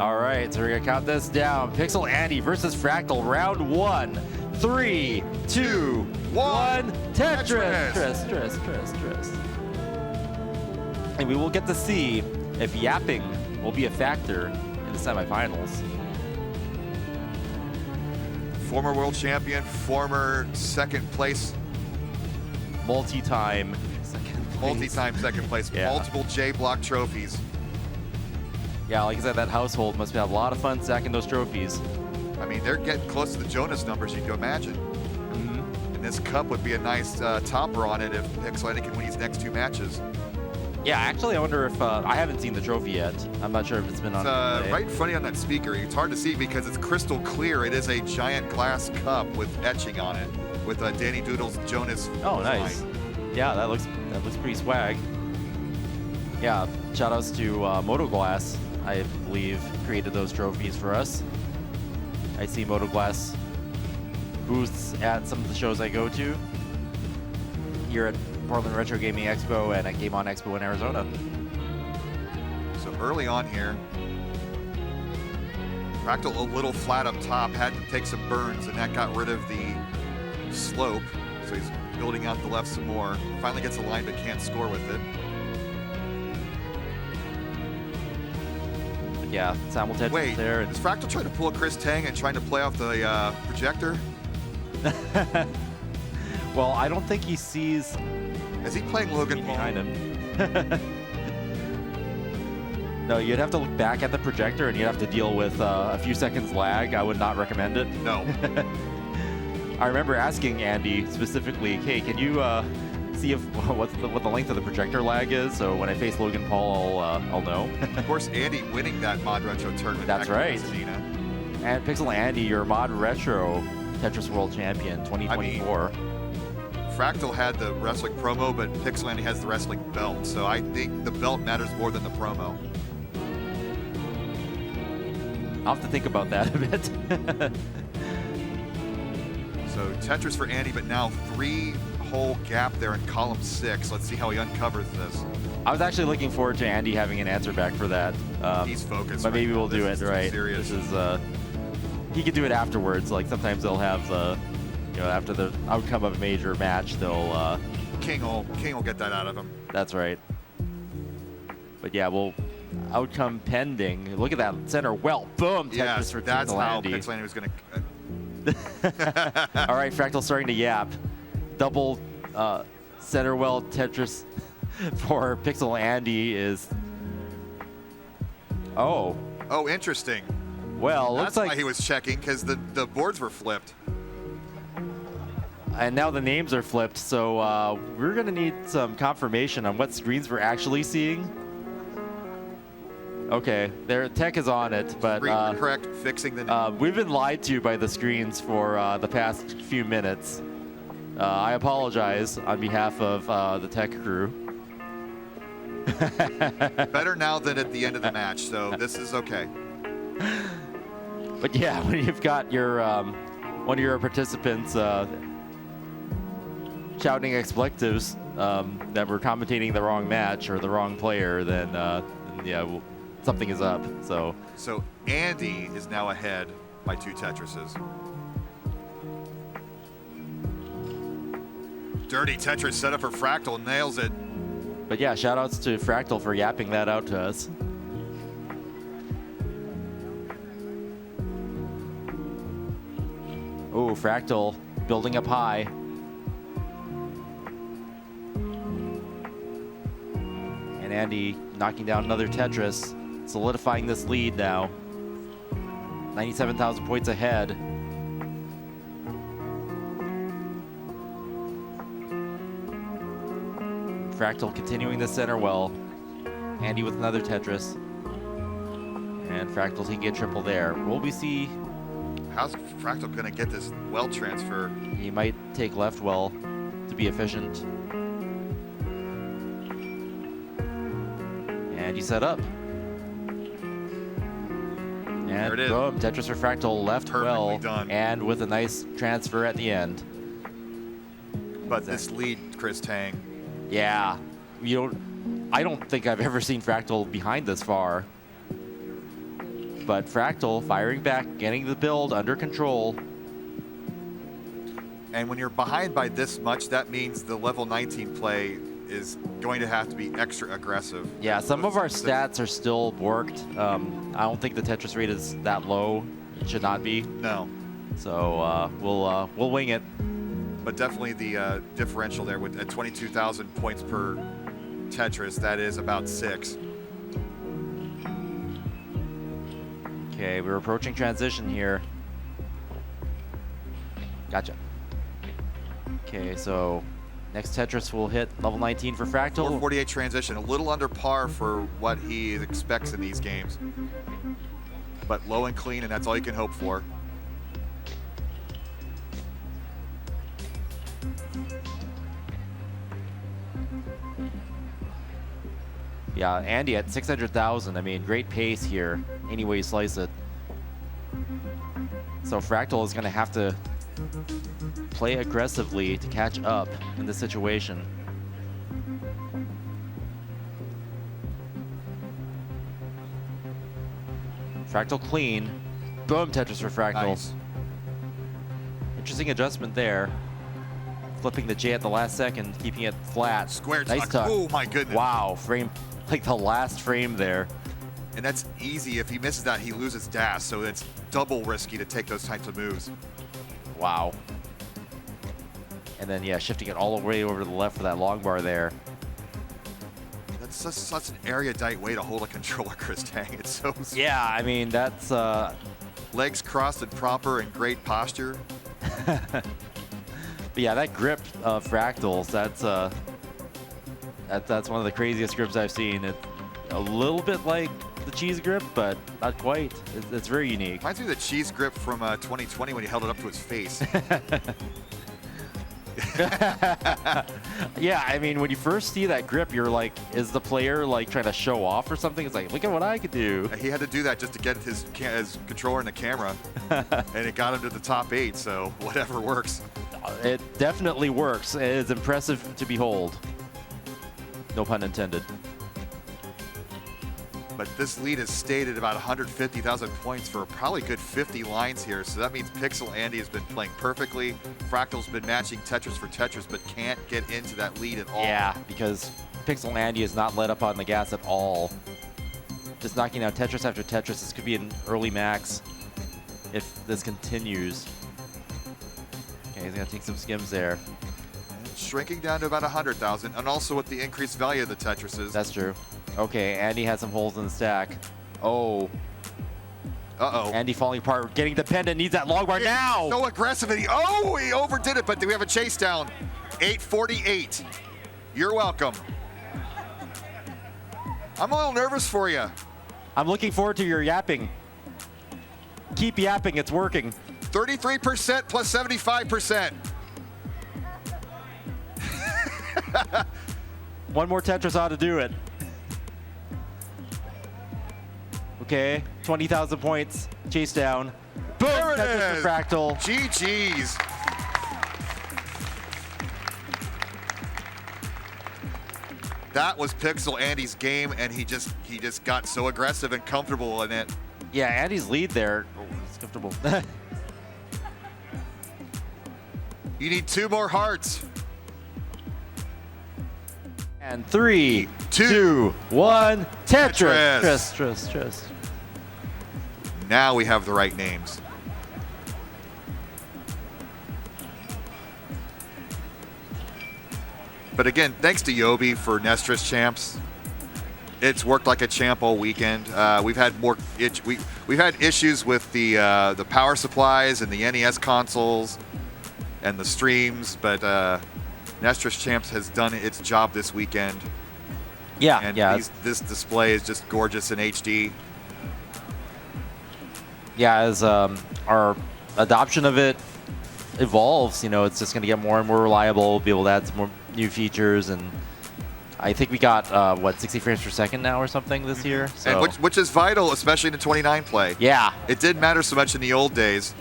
All right, so we're gonna count this down. Pixel Andy versus Fractal, round 1. 3, 2, 1. Tetris. Tetris. And we will get to see if yapping will be a factor in the semifinals. Former world champion, former second place. Multi-time second place, yeah. Multiple J Block trophies. Yeah, like I said, that household must have a lot of fun stacking those trophies. I mean, they're getting close to the Jonas numbers you can imagine. And this cup would be a nice topper on it if Pixel can win his next 2 matches. Yeah, actually, I wonder if I haven't seen the trophy yet. I'm not sure if it's been on. Right in front of you on that speaker. It's hard to see because it's crystal clear. It is a giant glass cup with etching on it, with Danny Doodle's Jonas. Oh, design. Nice. Yeah, that looks pretty swag. Yeah, shout outs to Moto Glass, I believe, created those trophies for us. I see Moto Glass booths at some of the shows I go to here at Portland Retro Gaming Expo and at Game On Expo in Arizona. So early on here, Fractal a little flat up top, had to take some burns, and that got rid of the slope. So he's building out the left some more. Finally gets a line but can't score with it. But yeah, simultaneous Wait, there. Is Fractal trying to pull a Chris Tang and trying to play off the projector? Well, I don't think he sees. Is he playing Logan Paul? Behind him. No, you'd have to look back at the projector and you'd have to deal with a few seconds lag. I would not recommend it. No. I remember asking Andy specifically, hey, can you see if what the length of the projector lag is? So when I face Logan Paul, I'll know. Of course, Andy winning that Mod Retro tournament. That's right. And Pixel Andy, your Mod Retro Tetris World Champion 2024. I mean, Fractal had the wrestling promo, but Pixel Andy has the wrestling belt. So I think the belt matters more than the promo. I'll have to think about that a bit. So Tetris for Andy, but now 3-hole gap there in column 6. Let's see how he uncovers this. I was actually looking forward to Andy having an answer back for that. He's focused. But maybe we'll do it, right? Serious. This is, he could do it afterwards. Like sometimes they'll have after the outcome of a major match, they'll King will get that out of him. That's right. But yeah, we'll outcome pending. Look at that center well. Boom. Yes, for that's how Andy. Pixel Andy was going to. All right, Fractal starting to yap. Double center well Tetris for Pixel Andy is. Oh, interesting. Well, that's looks like why he was checking, because the boards were flipped. And now the names are flipped, so we're going to need some confirmation on what screens we're actually seeing. Okay, their tech is on it, but correct, fixing the name. We've been lied to by the screens for the past few minutes. I apologize on behalf of the tech crew. Better now than at the end of the match, so this is okay. But yeah, when you've got your one of your participants shouting expletives that we're commentating the wrong match or the wrong player, then yeah, something is up. So Andy is now ahead by 2 Tetrises. Dirty Tetris set up for Fractal, nails it. But yeah, shout outs to Fractal for yapping that out to us. Oh, Fractal building up high. And Andy knocking down another Tetris, solidifying this lead now. 97,000 points ahead. Fractal continuing the center well. Andy with another Tetris. And Fractal taking a triple there. Will we see? How's Fractal going to get this well transfer? He might take left well to be efficient. And he set up. And there it is. boom, Tetris for Fractal left well. Done. And with a nice transfer at the end. But this lead, Chris Tang. Yeah, I don't think I've ever seen Fractal behind this far. but Fractal firing back, getting the build under control. And when you're behind by this much, that means the level 19 play is going to have to be extra aggressive. Yeah, some of our stats are still worked. I don't think the Tetris rate is that low. It should not be. No. So we'll wing it. But definitely the differential there with at 22,000 points per Tetris, that is about 6. Okay, we're approaching transition here. Gotcha. Okay, so next Tetris will hit level 19 for Fractal. 448 transition, a little under par for what he expects in these games. But low and clean, and that's all you can hope for. Yeah, Andy at 600,000. I mean, great pace here, any way you slice it. So Fractal is going to have to play aggressively to catch up in this situation. Fractal clean. Boom, Tetris for Fractal. Nice. Interesting adjustment there. Flipping the J at the last second, keeping it flat. Square nice tuck. Oh my goodness. Wow, frame, like the last frame there. And that's easy. If he misses that, he loses dash, so it's double risky to take those types of moves. Wow. And then, yeah, shifting it all the way over to the left for that long bar there. That's such an erudite way to hold a controller, Chris Tang. It's so... Yeah, I mean, that's... Legs crossed and proper and great posture. But yeah, that grip of Fractals, that's one of the craziest grips I've seen. It's a little bit like the cheese grip, but not quite. It's very unique. Reminds me of the cheese grip from 2020 when he held it up to his face. Yeah, I mean, when you first see that grip, you're like, is the player like trying to show off or something? It's like, look at what I could do. He had to do that just to get his controller in the camera, and it got him to the top 8, so whatever works. It definitely works. It's impressive to behold. No pun intended. But this lead is stayed at about 150,000 points for probably good 50 lines here. So that means Pixel Andy has been playing perfectly. Fractal's been matching Tetris for Tetris, but can't get into that lead at all. Yeah, because Pixel Andy has not let up on the gas at all. Just knocking out Tetris after Tetris. This could be an early max if this continues. Okay, he's going to take some skims there. And shrinking down to about 100,000, and also with the increased value of the Tetrises. That's true. Okay, Andy has some holes in the stack. Oh. Uh-oh. Andy falling apart, getting dependent, needs that long bar now! So aggressive, and he overdid it, but we have a chase down. 848. You're welcome. I'm a little nervous for you. I'm looking forward to your yapping. Keep yapping, it's working. 33% plus 75%. One more Tetris ought to do it. Okay, 20,000 points, chase down. Boom, There it Tetris is. for Fractal. GG's. That was Pixel Andy's game, and he just got so aggressive and comfortable in it. Yeah, Andy's lead there. Oh, it's comfortable. You need 2 more hearts. And 3, 2, 2, 1, Tetris. Tetris. Tetris. Now we have the right names. But again, thanks to Yobi for Nestris champs. It's worked like a champ all weekend. We've had we've had issues with the power supplies and the NES consoles and the streams, but Nestris champs has done its job this weekend. Yeah, And yeah. this display is just gorgeous in HD. Yeah, as our adoption of it evolves, you know, it's just going to get more and more reliable. We'll be able to add some more new features, and I think we got what, 60 frames per second now or something this year. So. And which is vital, especially in the 29 play. Yeah. It didn't matter so much in the old days.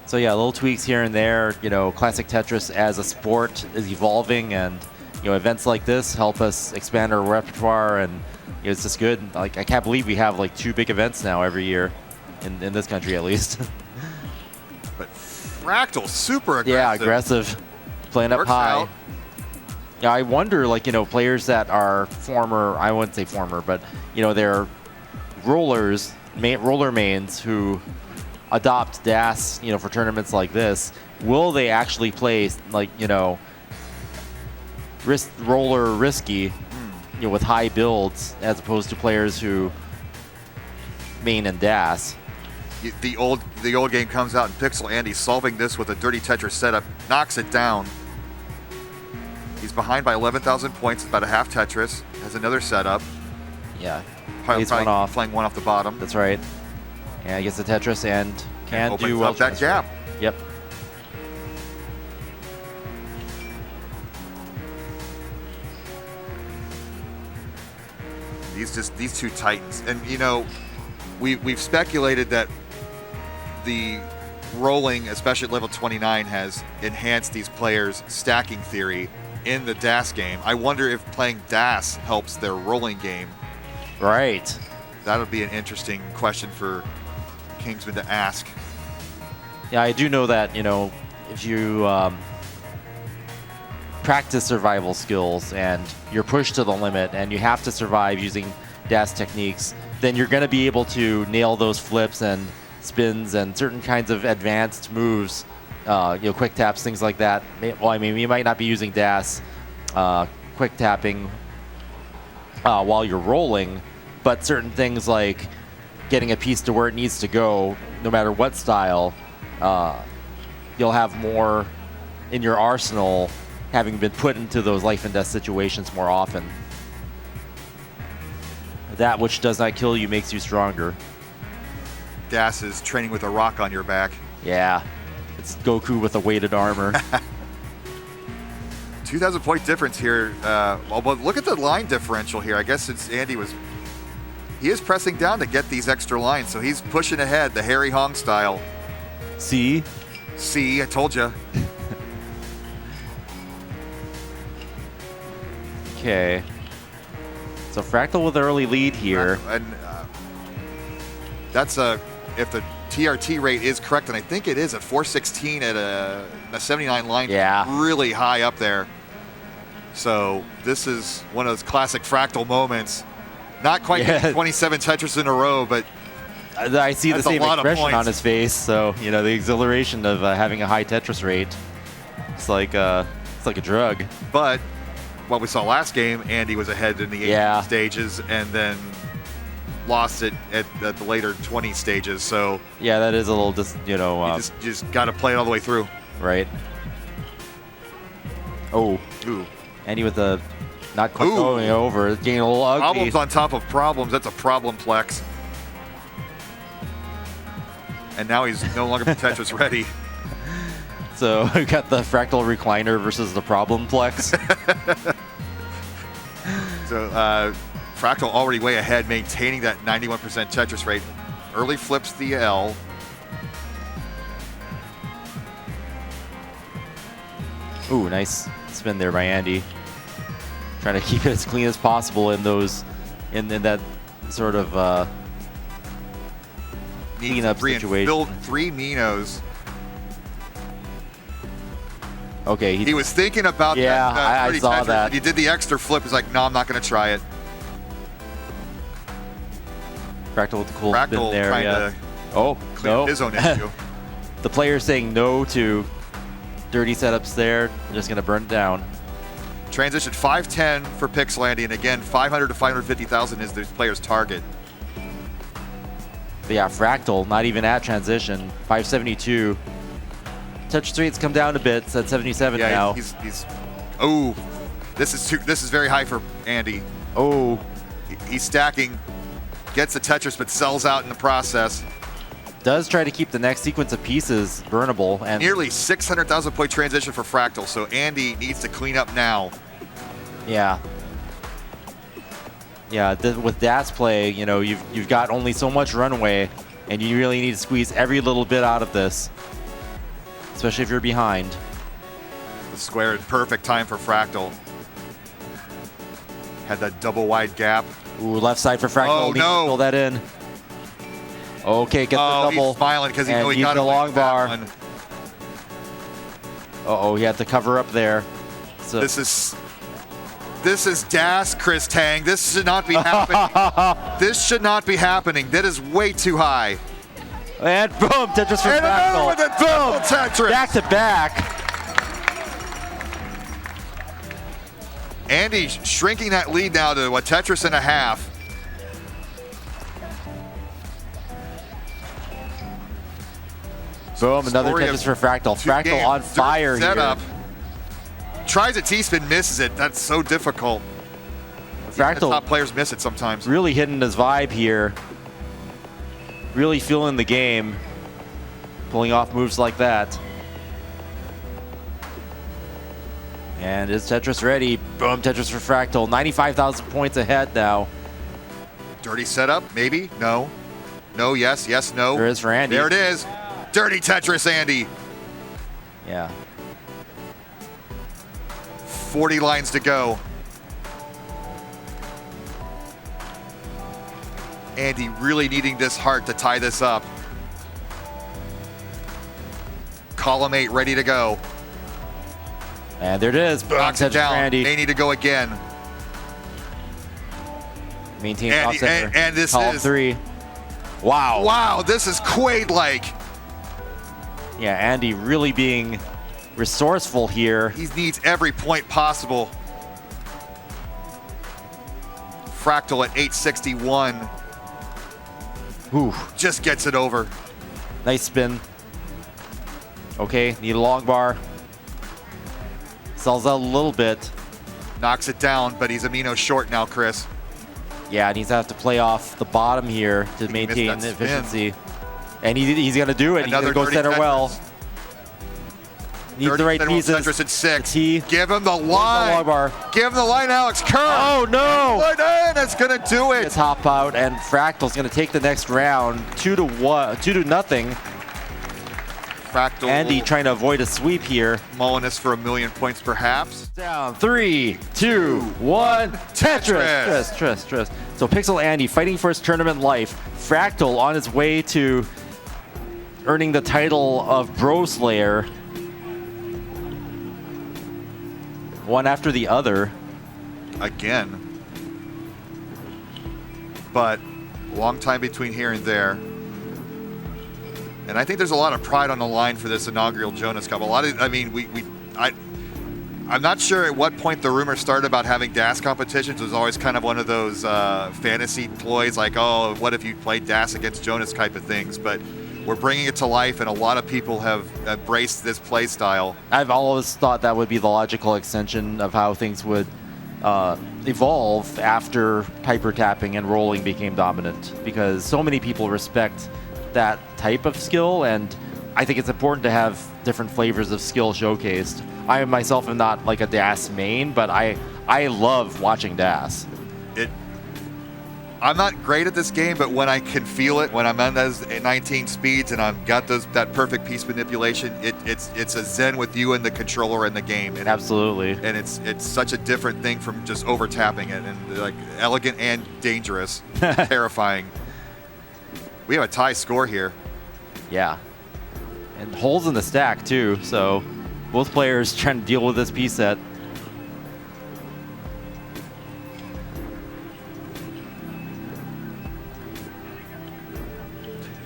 So yeah, little tweaks here and there. You know, Classic Tetris as a sport is evolving, and you know, events like this help us expand our repertoire and it's just good. Like, I can't believe we have like 2 big events now every year, in this country at least. But Fractal, super aggressive. Yeah, aggressive, playing up Works high. out. Yeah, I wonder, like, players that are former, I wouldn't say former, but, they're rollers, roller mains who adopt DAS, for tournaments like this. Will they actually play, like, roller risky, with high builds, as opposed to players who main and DAS? The old game comes out in Pixel. Andy solving this with a dirty Tetris setup, knocks it down. He's behind by 11,000 points. It's about a half Tetris. Has another setup. Yeah, Probably one off. playing one off the bottom. That's right. Yeah, he gets the Tetris and can Opens do well. up that gap. Yep. These two titans, and we've speculated that the rolling, especially at level 29, has enhanced these players' stacking theory in the DAS game. I wonder if playing DAS helps their rolling game. Right. That'll be an interesting question for Kingsman to ask. Yeah, I do know that, if you practice survival skills and you're pushed to the limit and you have to survive using DAS techniques, then you're going to be able to nail those flips and spins and certain kinds of advanced moves, quick taps, things like that. Well, I mean, you might not be using DAS quick tapping while you're rolling, but certain things like getting a piece to where it needs to go, no matter what style, you'll have more in your arsenal having been put into those life and death situations more often. That which does not kill you makes you stronger. DAS is training with a rock on your back. Yeah, it's Goku with a weighted armor. 2,000 point difference here. But look at the line differential here. I guess it's he is pressing down to get these extra lines, so he's pushing ahead the Harry Hong style. See, I told you. Okay. So Fractal with an early lead here. And that's if the TRT rate is correct, and I think it is at 416 at a 79 line. Yeah. Really high up there. So this is one of those classic Fractal moments. Not quite getting 27 Tetris in a row, but I see the that's same a lot of expression on points. his face. So the exhilaration of having a high Tetris rate. It's like a drug. But what we saw last game, Andy was ahead in the 18 stages and then lost it at the later 20 stages. So yeah, that is a little you just got to play it all the way through. Right. Oh. Ooh. Andy with a not quite going over, getting a little ugly. Problems on top of problems. That's a problem plex. And now he's no longer Tetris ready. So we got the Fractal recliner versus the problem plex. So Fractal already way ahead, maintaining that 91% Tetris rate. Early flips the L. Ooh, nice spin there by Andy. Trying to keep it as clean as possible in those, in that sort of cleanup situation. Build 3 Minos. Okay. He was thinking about that. Yeah, I saw Tetris. that. He did the extra flip. He's like, no, I'm not going to try it. Fractal with the cool Fractal spin there. trying Yeah. to clean up his own issue. The player saying no to dirty setups there. They're just going to burn it down. Transition 510 for Pixelandy, and again, 500 to 550,000 is this player's target. But yeah, Fractal, not even at transition. 572. Touch rates come down a bit. It's at 77 now. He's oh, this is very high for Andy. Oh, he's stacking, gets the Tetris, but sells out in the process. Does try to keep the next sequence of pieces burnable, and Nearly 600,000 point transition for Fractal, so Andy needs to clean up now. yeah, with DAS play, you've got only so much runway, and you really need to squeeze every little bit out of this, especially if you're behind. The square, perfect time for Fractal. Had that double wide gap. Ooh, left side for Fractal. Oh, Needs to no. fill that in. Okay, get the double. He's smiling because he and knew he use got the away long with that bar. one. Uh-oh, he had to cover up there. So This is DAS, Chris Tang. This should not be happening. This should not be happening. That is way too high. and boom, Tetris for And another Fractal. with a double Tetris. Back to back. Andy shrinking that lead now to a Tetris and a half. Boom, another Story Tetris of for Fractal. 2 Fractal games. on fire here. Setup. Tries a T-spin, misses it. That's so difficult. The Fractal top players miss it sometimes. really hitting his vibe here. Really feeling the game. Pulling off moves like that. And is Tetris ready? Boom, Tetris for Fractal. 95,000 points ahead now. Dirty setup, maybe? No. No, yes, yes, no. There is for Andy. There it is. Dirty Tetris, Andy. Yeah. 40 lines to go. Andy really needing this heart to tie this up. Column 8 ready to go. And there it is. Boom, Knocks Tetris it down. for Andy. They need to go again. Maintain Andy, top center. and this Column is 3. Wow. Wow, this is Quaid-like. Yeah, Andy really being resourceful here. He needs every point possible. Fractal at 861. Ooh, Just gets it over. nice spin. Okay, need a long bar. Sells out a little bit. Knocks it down, but he's amino short now, Chris. Yeah, and he's going to have to play off the bottom here to maintain that spin. efficiency. And he's going to do it. Another He's going to go dirty center well. Tetris. Needs the right Dirty pieces. Tetris at 6. The T. Give him the line. long bar. Give him the line, Alex Kerr. Oh, no. That's going to do It's it. hop out, and Fractal's going to take the next round. 2-1, 2-0. Fractal. Andy trying to avoid a sweep here. Mulling us for 1,000,000 points perhaps. Down, 3, 2, 1. Tetris. Tetris. So Pixel Andy fighting for his tournament life. Fractal on his way to earning the title of Bro Slayer. One after the other. Again. But long time between here and there. And I think there's a lot of pride on the line for this inaugural Jonas Cup. I'm not sure at what point the rumor started about having DAS competitions. It was always kind of one of those fantasy ploys, like, oh, what if you played DAS against Jonas type of things. But we're bringing it to life, and a lot of people have embraced this play style. I've always thought that would be the logical extension of how things would evolve after hyper tapping and rolling became dominant, because so many people respect that type of skill, and I think it's important to have different flavors of skill showcased. I myself am not like a DAS main, but I love watching DAS. I'm not great at this game, but when I can feel it, when I'm on those 19 speeds and I've got that perfect piece manipulation, it's a zen with you and the controller in the game. And Absolutely. And it's such a different thing from just over tapping it, and like elegant and dangerous, terrifying. We have a tie score here. Yeah. And holes in the stack too, so both players trying to deal with this piece set.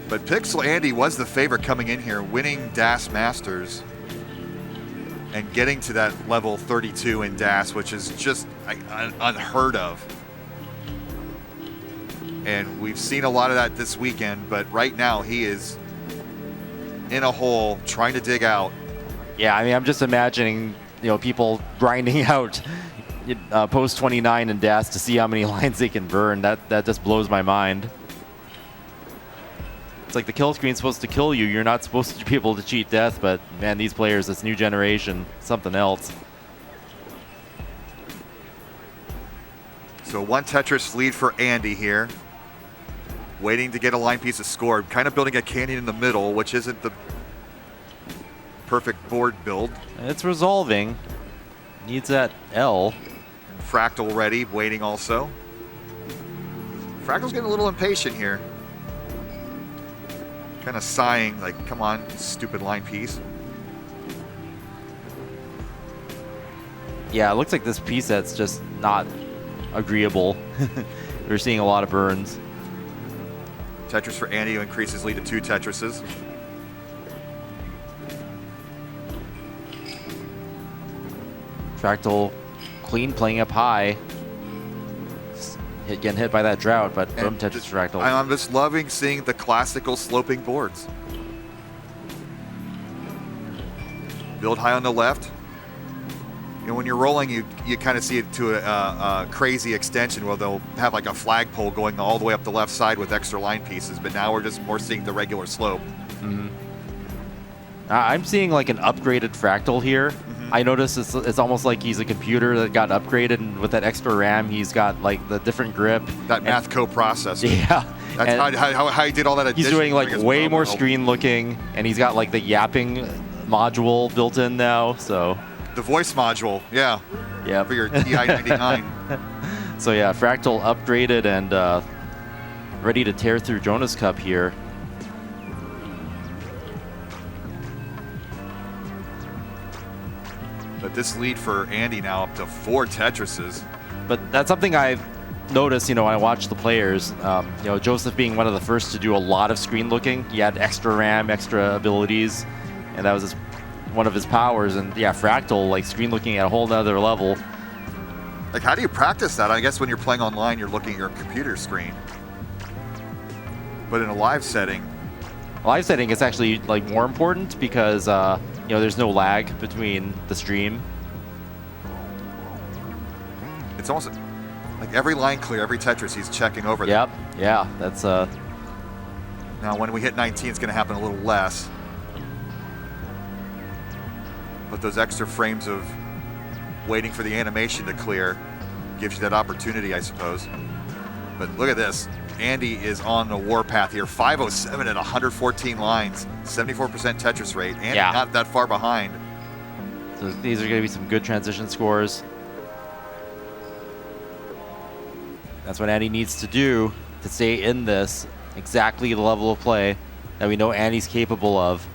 But Pixel Andy was the favorite coming in here, winning DAS Masters and getting to that level 32 in DAS, which is just unheard of. And we've seen a lot of that this weekend, but right now he is in a hole trying to dig out. Yeah, I mean, I'm just imagining, people grinding out post 29 in DAS to see how many lines they can burn. That just blows my mind. It's like the kill screen's supposed to kill you. You're not supposed to be able to cheat death, but man, these players, this new generation, something else. So one Tetris lead for Andy here. Waiting to get a line piece of score. Kind of building a canyon in the middle, which isn't the perfect board build. It's resolving. Needs that L. Fractal ready, waiting also. Fractal's getting a little impatient here. Kind of sighing, like, come on, stupid line piece. Yeah, it looks like this piece set's just not agreeable. We're seeing a lot of burns. Tetris for Andy, who increases lead to 2 Tetrises. Fractal clean, playing up high. Getting hit by that drought, but boom, Tetris Fractal. I'm just loving seeing the classical sloping boards. Build high on the left. And when you're rolling, you kind of see it to a crazy extension where they'll have like a flagpole going all the way up the left side with extra line pieces, but now we're just more seeing the regular slope. Mm-hmm. I'm seeing like an upgraded Fractal here. Mm-hmm. I noticed it's almost like he's a computer that got upgraded, and with that extra RAM, he's got like the different grip. That math co-processor. Yeah. That's how he did all that addition. He's doing like way more screen looking, and he's got like the yapping module built in now, so. The voice module, yeah. Yeah. For your TI-99. So yeah, Fractal upgraded and ready to tear through Jonas Cup here. But this lead for Andy now up to 4 Tetrises. But that's something I've noticed, when I watch the players. Joseph being one of the first to do a lot of screen looking. He had extra RAM, extra abilities, and that was one of his powers. And yeah, Fractal, like screen looking at a whole nother level. Like, how do you practice that? I guess when you're playing online, you're looking at your computer screen. But in a live setting, it's actually like more important because there's no lag between the stream. It's almost like every line clear, every Tetris, he's checking over there. Yep. Yeah, that's Now, when we hit 19, it's going to happen a little less. But those extra frames of waiting for the animation to clear gives you that opportunity, I suppose. But look at this. Andy is on the warpath here. 507 at 114 lines, 74% Tetris rate. Andy not that far behind. So these are going to be some good transition scores. That's what Andy needs to do to stay in this, exactly the level of play that we know Andy's capable of.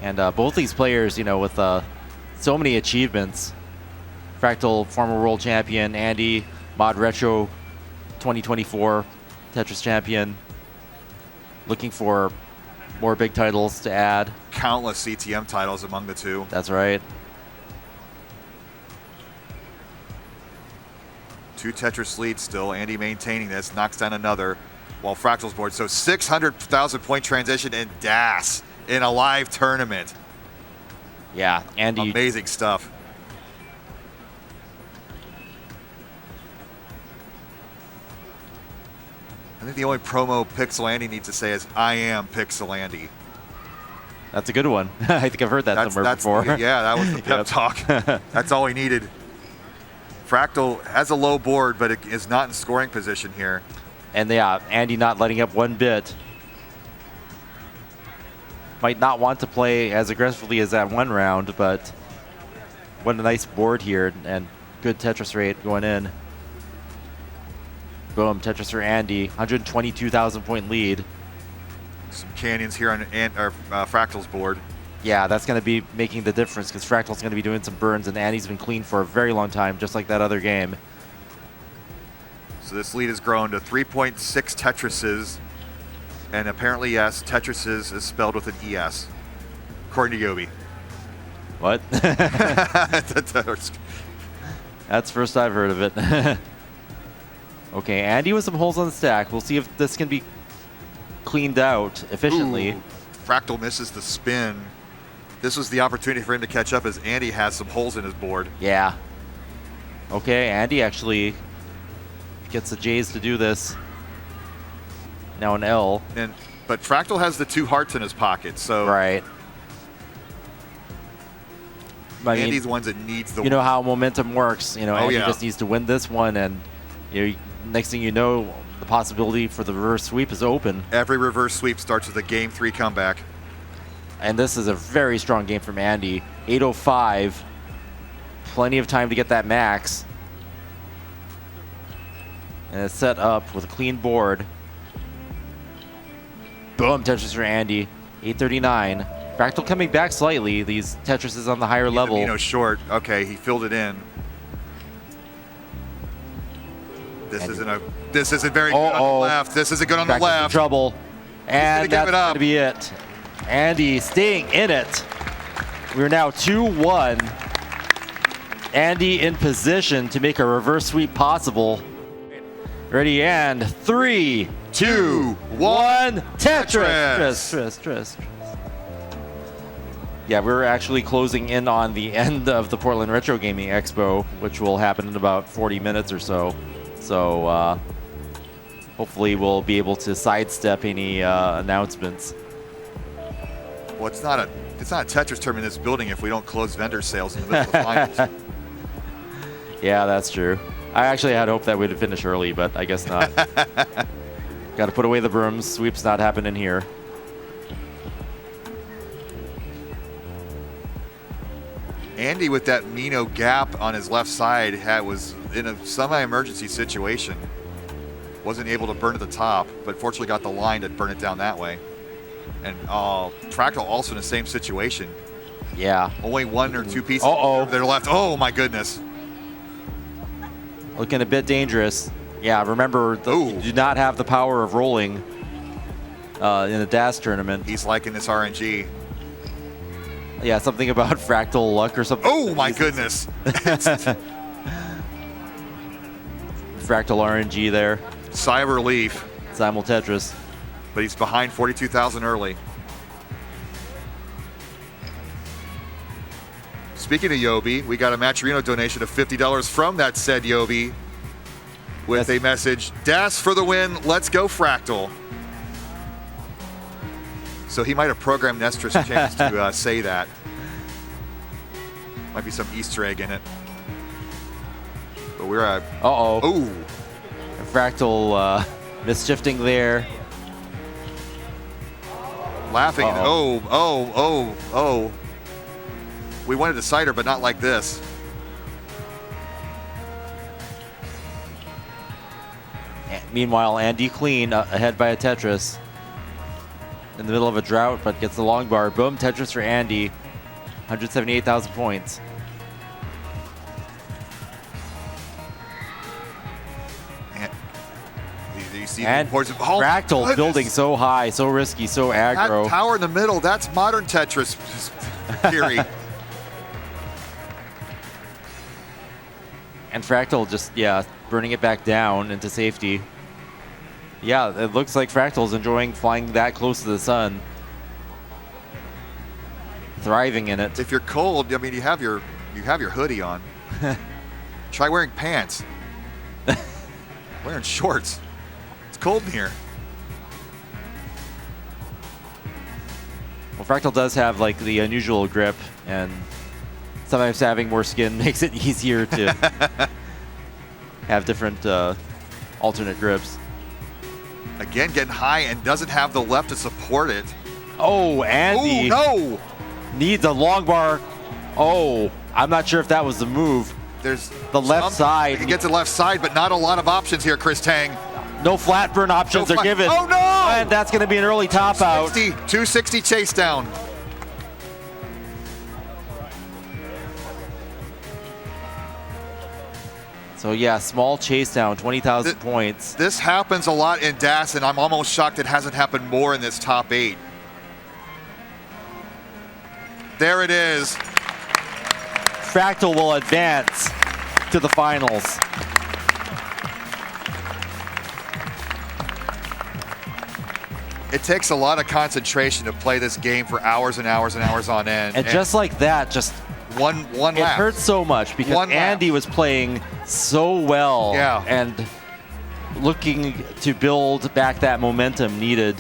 And both these players, with so many achievements, Fractal former world champion, Andy Mod Retro 2024 Tetris champion, looking for more big titles to add. Countless CTM titles among the two. That's right. 2 Tetris lead still. Andy maintaining this, knocks down another while Fractal's board. So 600,000 point transition in DAS in a live tournament. Yeah, Andy. Amazing stuff. I think the only promo Pixel Andy needs to say is, I am Pixel Andy. That's a good one. I think I've heard that somewhere before. Yeah, that was the pep talk. That's all he needed. Fractal has a low board, but it is not in scoring position here. And yeah, Andy not letting up one bit. Might not want to play as aggressively as that one round, but what a nice board here and good Tetris rate going in. Boom, Tetris for Andy, 122,000 point lead. Some canyons here on Fractal's board. Yeah, that's going to be making the difference because Fractal's going to be doing some burns, and Andy's been clean for a very long time, just like that other game. So this lead has grown to 3.6 Tetrises, and apparently, yes, Tetrises is spelled with an ES, according to Yobi. What? That's first I've heard of it. Okay, Andy with some holes on the stack. We'll see if this can be cleaned out efficiently. Ooh, Fractal misses the spin. This was the opportunity for him to catch up as Andy has some holes in his board. Yeah. Okay, Andy actually gets the J's to do this. Now an L. But Fractal has the 2 hearts in his pocket, so right. Andy's the ones that needs the. You know how momentum works. Andy just needs to win this one, and next thing you know, the possibility for the reverse sweep is open. Every reverse sweep starts with a game 3 comeback. And this is a very strong game from Andy. 805. Plenty of time to get that max. And it's set up with a clean board. Boom, Tetris for Andy. 839. Fractal coming back slightly. These Tetris is on the higher level. You know, short. Okay, he filled it in. This isn't very good on the left. This isn't good on the left. Trouble. And that's going to be be it. Andy staying in it. We're now 2-1. Andy in position to make a reverse sweep possible. Ready, and 3, 2, 1, Tetris. Yeah, we're actually closing in on the end of the Portland Retro Gaming Expo, which will happen in about 40 minutes or so. So hopefully we'll be able to sidestep any announcements. Well, it's not a Tetris tournament in this building if we don't close vendor sales in the middle of the finals. Yeah, that's true. I actually had hoped that we'd finish early, but I guess not. Got to put away the brooms. Sweep's not happening here. Andy with that Mino gap on his left side was in a semi-emergency situation. Wasn't able to burn at the top, but fortunately got the line to burn it down that way. And Fractal also in the same situation. Yeah. Only 1 or 2 pieces that are left. Oh my goodness. Looking a bit dangerous. Yeah, remember, you do not have the power of rolling in a DAS tournament. He's liking this RNG. Yeah, something about fractal luck or something. Oh my goodness. Fractal RNG there. Sigh of relief. Simul Tetris. But he's behind 42,000 early. Speaking of Yobi, we got a Maturino donation of $50 from that said Yobi with a message, DAS for the win, let's go Fractal. So he might have programmed Nestra's chance to say that. Might be some Easter egg in it. But we're at... Oh. Fractal misshifting there. Laughing. Oh. We wanted a decider, but not like this. Meanwhile, Andy clean ahead by a Tetris. In the middle of a drought, but gets the long bar. Boom, Tetris for Andy. 178,000 points. And Fractal building so high, so risky, so aggro. That tower in the middle, that's modern Tetris theory. And Fractal just, burning it back down into safety. Yeah, it looks like Fractal's enjoying flying that close to the sun. Thriving in it. If you're cold, I mean, you have your hoodie on. Try wearing pants. Wearing shorts. It's cold in here. Well, Fractal does have like the unusual grip, and sometimes having more skin makes it easier to have different alternate grips. Again, getting high and doesn't have the left to support it. Oh, Andy. Oh, no. Needs a long bar. Oh, I'm not sure if that was the move. There's the left side. He can get to the left side, but not a lot of options here, Chris Tang. No flat burn options are given. Oh, no. And that's going to be an early top out. 260 chase down. So yeah, small chase down, 20,000 points. This happens a lot in DAS, and I'm almost shocked it hasn't happened more in this top 8. There it is. Fractal will advance to the finals. It takes a lot of concentration to play this game for hours and hours and hours on end. And just like that, just one lap. It hurts so much because Andy was playing so well and looking to build back that momentum needed,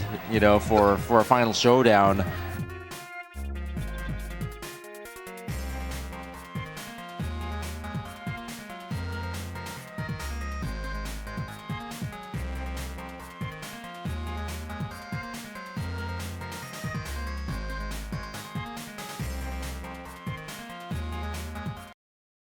for a final showdown.